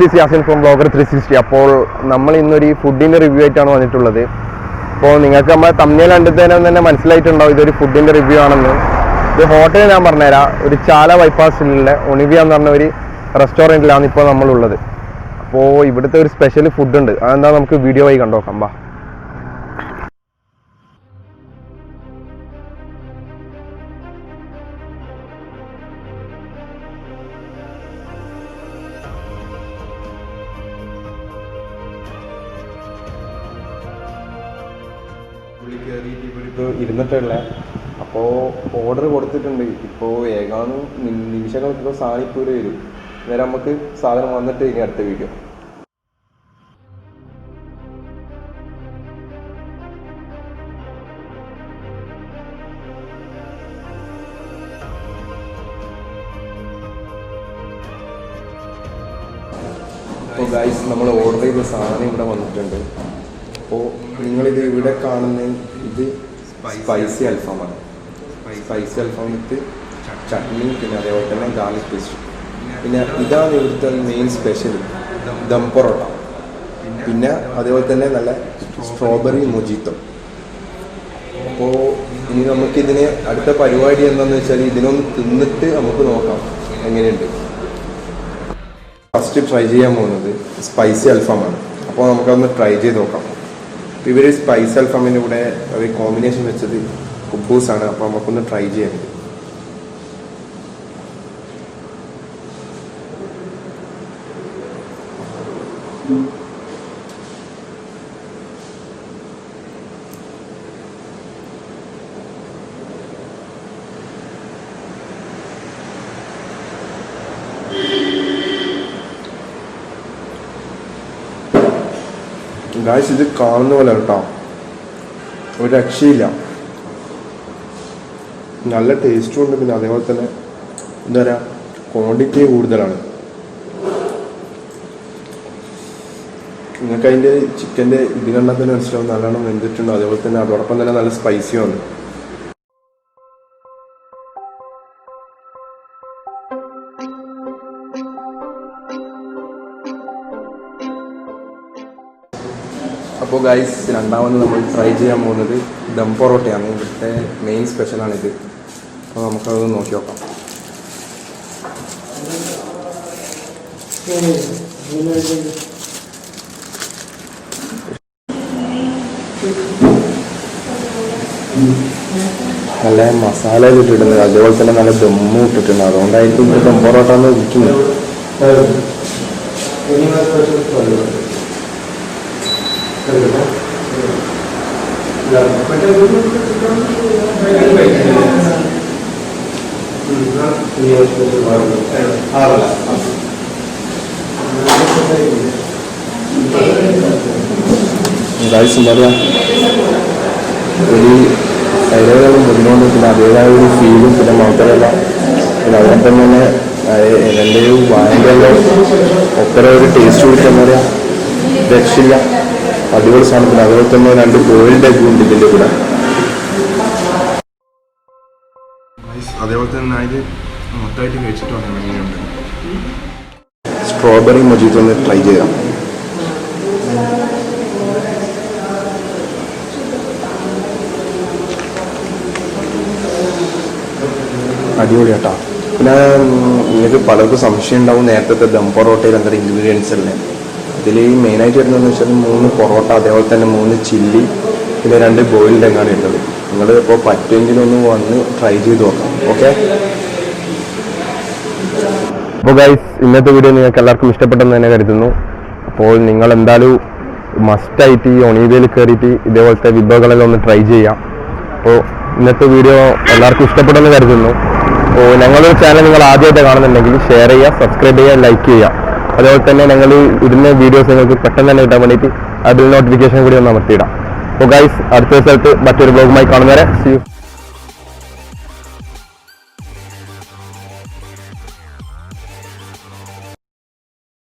This is Yasin from blogger 360. അപ്പോൾ നമ്മൾ ഇന്നൊരു ഫുഡിൻ്റെ റിവ്യൂ ആയിട്ടാണ് വന്നിട്ടുള്ളത്. അപ്പോൾ നിങ്ങൾക്ക് നമ്മൾ തമ്മിൽ കണ്ടതിന് തന്നെ മനസ്സിലായിട്ടുണ്ടാവും ഇതൊരു ഫുഡിൻ്റെ റിവ്യൂ ആണെന്ന്. ഇത് ഹോട്ടൽ ഞാൻ പറഞ്ഞുതരാം. ഒരു ചാല ബൈപ്പാസിലുള്ള ഒണിവിയ എന്ന് പറഞ്ഞ ഒരു റെസ്റ്റോറൻറ്റിലാണ് ഇപ്പോൾ നമ്മളുള്ളത്. അപ്പോൾ ഇവിടുത്തെ ഒരു സ്പെഷ്യൽ ഫുഡുണ്ട്. അതെന്താ നമുക്ക് വീഡിയോ ആയി കണ്ടോക്കാം. ബാ. കയറിയിട്ട് ഇവിടെ ഇപ്പോൾ ഇരുന്നിട്ടുള്ള അപ്പോൾ ഓർഡർ കൊടുത്തിട്ടുണ്ട്. ഇപ്പോൾ ഏകാനും നിമിഷങ്ങൾക്കിപ്പോൾ സാധനം ഇപ്പോൾ വരും. നേരെ നമുക്ക് സാധനം വന്നിട്ട് ഇനി അടുത്ത വീഡിയോ. അപ്പോൾ ഗൈസ് നമ്മൾ ഓർഡർ ചെയ്ത സാധനം ഇവിടെ വന്നിട്ടുണ്ട്. അപ്പോൾ നിങ്ങളിത് ഇവിടെ കാണുന്ന ഇത് സ്പൈസി അൽഫാമാണ്. സ്പൈസി അൽഫാം വിത്ത് ചട്നി, പിന്നെ അതേപോലെ തന്നെ ഗാർലിക് പേസ്റ്റ്. പിന്നെ ഇതാണ് ഇവിടുത്തെ മെയിൻ സ്പെഷ്യൽ ദം പൊറോട്ട. പിന്നെ അതേപോലെ തന്നെ നല്ല സ്ട്രോബെറി മൊജിത്തോ. അപ്പോൾ ഇനി നമുക്കിതിന് അടുത്ത പരിപാടി എന്താണെന്ന് വെച്ചാൽ ഇതിനൊന്ന് തിന്നിട്ട് നമുക്ക് നോക്കാം എങ്ങനെയുണ്ട്. ഫസ്റ്റ് ട്രൈ ചെയ്യാൻ പോകുന്നത് സ്പൈസി അൽഫാമാണ്. അപ്പോൾ നമുക്കതൊന്ന് ട്രൈ ചെയ്ത് നോക്കാം. ഇവർ സ്പൈസ് അൽഫാമിൻ്റെ കൂടെ അവർ കോമ്പിനേഷൻ വെച്ചത് കുബൂസാണ്. അപ്പോൾ നമുക്കൊന്ന് ട്രൈ ചെയ്യാൻ. ഗായ്സ് ഇത് കാണുന്ന പോലെ കേട്ടോ, ഒരു രക്ഷയില്ല. നല്ല ടേസ്റ്റും ഉണ്ട്. പിന്നെ അതേപോലെ തന്നെ എന്താ പറയുക, ക്വാണ്ടിറ്റി കൂടുതലാണ്. നിങ്ങൾക്ക് അതിൻ്റെ ചിക്കൻ്റെ ഇത് കണ്ടാൽ തന്നെ മനസ്സിലാവും നല്ലോണം വെന്തിട്ടുണ്ടോ. അതേപോലെ തന്നെ അതോടൊപ്പം തന്നെ നല്ല സ്പൈസിയുമാണ്. അപ്പോൾ ഗൈസ് രണ്ടാമത് നമ്മൾ ട്രൈ ചെയ്യാൻ പോകുന്നത് ദം പൊറോട്ടയാണ്. ഇവിടുത്തെ മെയിൻ സ്പെഷ്യലാണിത്. അപ്പോൾ നമുക്കത് നോക്കി നോക്കാം. നല്ല മസാല ഇട്ടിട്ടുണ്ട്, അതേപോലെ തന്നെ നല്ല ദമ്മും ഇട്ടിട്ടുണ്ട്. അതുകൊണ്ടായിരിക്കും ഇവിടെ ദം പൊറോട്ട എന്ന് വിളിക്കുന്നത്. ഗൈസ് എന്താ പറയുക, ഒരു സൈഡുകളും മുന്നോട്ട് പിന്നെ അതേതായ ഒരു ഫീലും പിന്നെ മാത്രമല്ല പിന്നെ അതുകൊണ്ട് തന്നെ രണ്ടേയും വായനകളിലും ഒപ്പര ഒരു ടേസ്റ്റ് കൊടുത്ത് എന്താ പറയുക രക്ഷയില്ല. അടിപൊളി സാധനത്തിന്. അതുപോലെ തന്നെ 2 ബോയിൽഡ് എഗ് ഉണ്ട് ഇതിൻ്റെ കൂടെ. അതേപോലെ തന്നെ അതിൽ മൊത്തമായിട്ട് കഴിച്ചിട്ട് വന്നത് എങ്ങനെയുണ്ട്. സ്ട്രോബെറി മൊജിത്തോ ഒന്ന് ട്രൈ ചെയ്യാം. അടിപൊളി കേട്ടോ. പിന്നെ നിങ്ങൾക്ക് പലർക്കും സംശയം ഉണ്ടാവും നേരത്തെ ദം പൊറോട്ടയിൽ എന്താ ഇൻഗ്രീഡിയൻസ് അല്ലേ. ഇതിൽ മെയിനായിട്ട് വരുന്നതെന്ന് വെച്ചാൽ 3 പൊറോട്ട, അതേപോലെ തന്നെ 3 ചില്ലി, പിന്നെ 2 ബോയിൽഡ് എഗ്ഗാണ് ഉള്ളത്. നിങ്ങൾ ഇപ്പോൾ പറ്റുമെങ്കിലൊന്ന് വന്ന് ട്രൈ ചെയ്ത് നോക്കാം. ഓക്കെ. അപ്പോൾ ഗൈസ് ഇന്നത്തെ വീഡിയോ നിങ്ങൾക്ക് എല്ലാവർക്കും ഇഷ്ടപ്പെട്ടെന്ന് തന്നെ കരുതുന്നു. അപ്പോൾ നിങ്ങൾ എന്തായാലും മസ്റ്റായിട്ട് ഈ ഒണീവയിൽ കയറിയിട്ട് ഇതേപോലത്തെ വിഭവങ്ങളെല്ലാം ഒന്ന് ട്രൈ ചെയ്യാം. അപ്പോൾ ഇന്നത്തെ വീഡിയോ എല്ലാവർക്കും ഇഷ്ടപ്പെട്ടെന്ന് കരുതുന്നു. അപ്പോൾ ഞങ്ങളുടെ ചാനൽ നിങ്ങൾ ആദ്യമായിട്ട് കാണുന്നുണ്ടെങ്കിൽ ഷെയർ ചെയ്യുക, സബ്സ്ക്രൈബ് ചെയ്യുക, ലൈക്ക് ചെയ്യുക. അതുപോലെ തന്നെ ഞങ്ങൾ ഇടുന്ന വീഡിയോസ് നിങ്ങൾക്ക് പെട്ടെന്ന് തന്നെ കിട്ടാൻ വേണ്ടിയിട്ട് അതിൽ നോട്ടിഫിക്കേഷൻ കൂടി ഒന്ന് അമർത്തിയിടാം. അപ്പോൾ ഗൈസ് അടുത്ത സ്ഥലത്ത് മറ്റൊരു ബ്ലോഗുമായി കാണുന്നവരെ സീ യു.